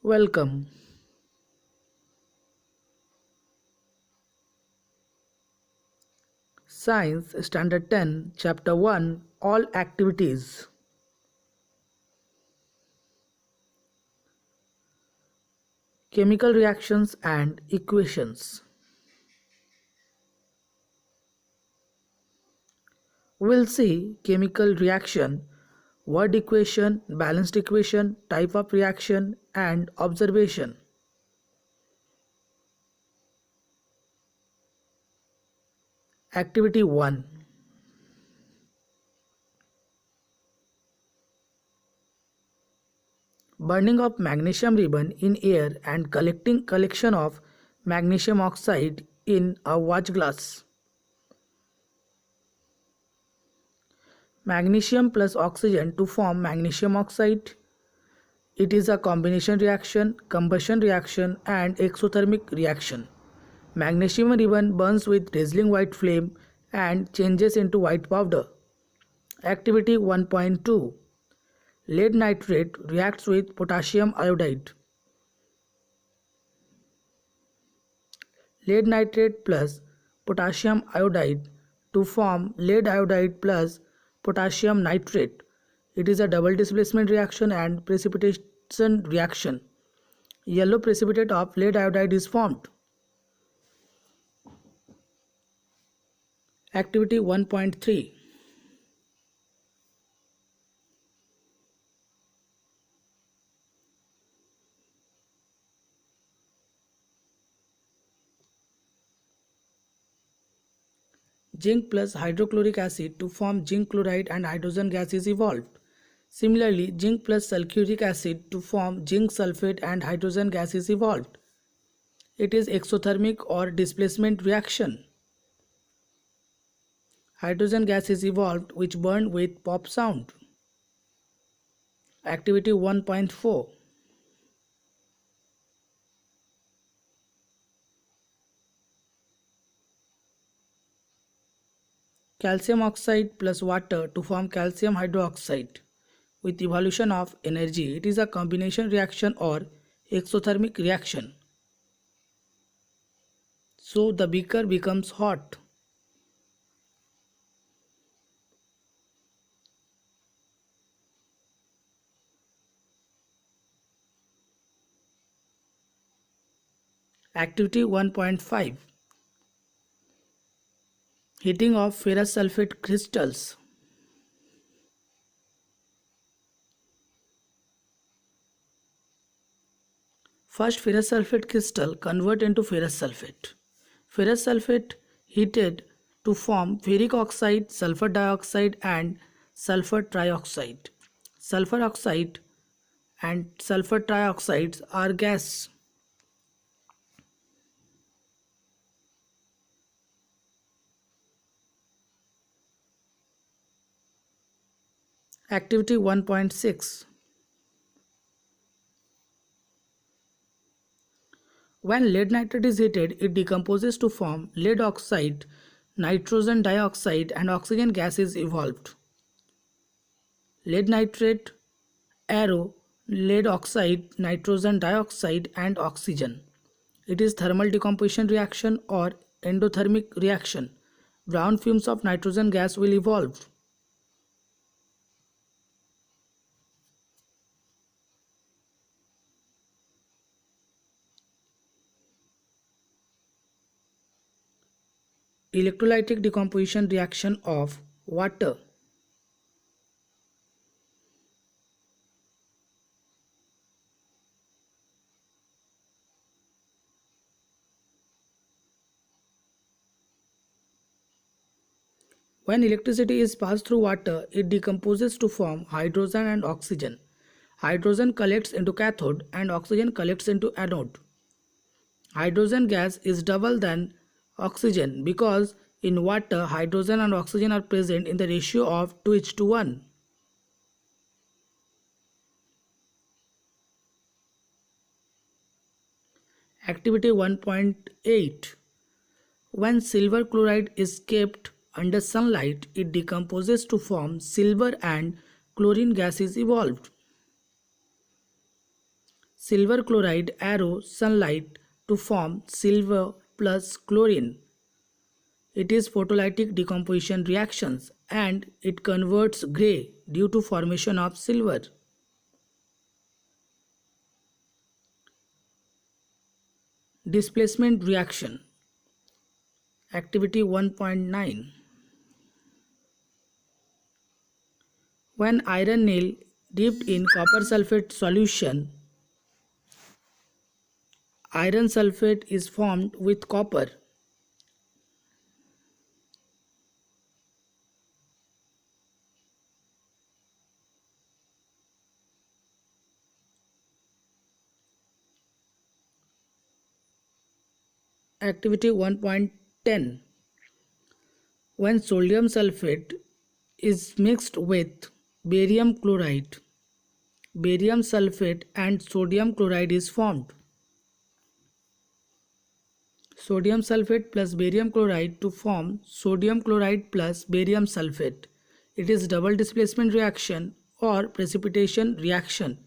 Welcome. Science Standard 10, Chapter 1, All Activities. Chemical reactions and equations. We'll see chemical reaction, word equation, balanced equation, type of reaction, and observation. Activity 1. Burning of magnesium ribbon in air and collection of magnesium oxide in a watch glass. Magnesium plus oxygen to form magnesium oxide. It is a combination reaction, combustion reaction and exothermic reaction. Magnesium ribbon burns with dazzling white flame and changes into white powder. Activity 1.2. Lead nitrate reacts with potassium iodide. Lead nitrate plus potassium iodide to form lead iodide plus potassium nitrate. It is a double displacement reaction and precipitation reaction. Yellow precipitate of lead iodide is formed. Activity 1.3. Zinc plus hydrochloric acid to form zinc chloride and hydrogen gas is evolved. Similarly, zinc plus sulfuric acid to form zinc sulfate and hydrogen gas is evolved. It is exothermic or displacement reaction. Hydrogen gas is evolved which burned with pop sound. Activity 1.4. Calcium oxide plus water to form calcium hydroxide with evolution of energy. It is a combination reaction or exothermic reaction. So the beaker becomes hot. Activity 1.5. Heating of ferrous sulfate crystals. First ferrous sulfate crystal convert into ferrous sulfate. Ferrous sulfate heated to form ferric oxide, sulfur dioxide and sulfur trioxide. Sulfur oxide and sulfur trioxides are gas. Activity 1.6. When lead nitrate is heated, it decomposes to form lead oxide, nitrogen dioxide and oxygen gas is evolved. Lead nitrate, arrow, lead oxide, nitrogen dioxide and oxygen. It is thermal decomposition reaction or endothermic reaction. Brown fumes of nitrogen gas will evolve. Electrolytic decomposition reaction of water. When electricity is passed through water, it decomposes to form hydrogen and oxygen. Hydrogen collects into cathode and oxygen collects into anode. Hydrogen gas is double than oxygen because in water hydrogen and oxygen are present in the ratio of 2:1. Activity 1.8. When silver chloride is kept under sunlight, it decomposes to form silver and chlorine gas is evolved. silver chloride arrow sunlight to form silver plus chlorine. It is photolytic decomposition reactions and it converts gray due to formation of silver. Displacement reaction. Activity 1.9. When iron nail dipped in copper sulfate solution, iron sulfate is formed with copper. Activity 1.10. When sodium sulfate is mixed with barium chloride, barium sulfate and sodium chloride is formed. Sodium sulfate plus barium chloride to form sodium chloride plus barium sulfate. It is double displacement reaction or precipitation reaction.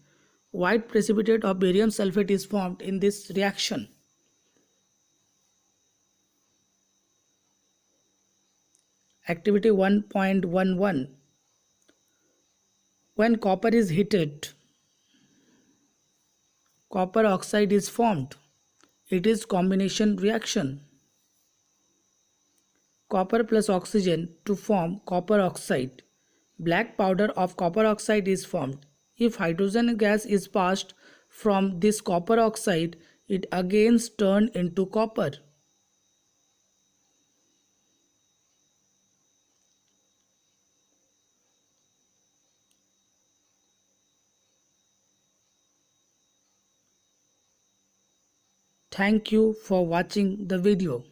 White precipitate of barium sulfate is formed in this reaction. Activity 1.11. When copper is heated, copper oxide is formed. It is combination reaction. Copper plus oxygen to form copper oxide. Black powder of copper oxide is formed. If hydrogen gas is passed from this copper oxide, it again turns into copper. Thank you for watching the video.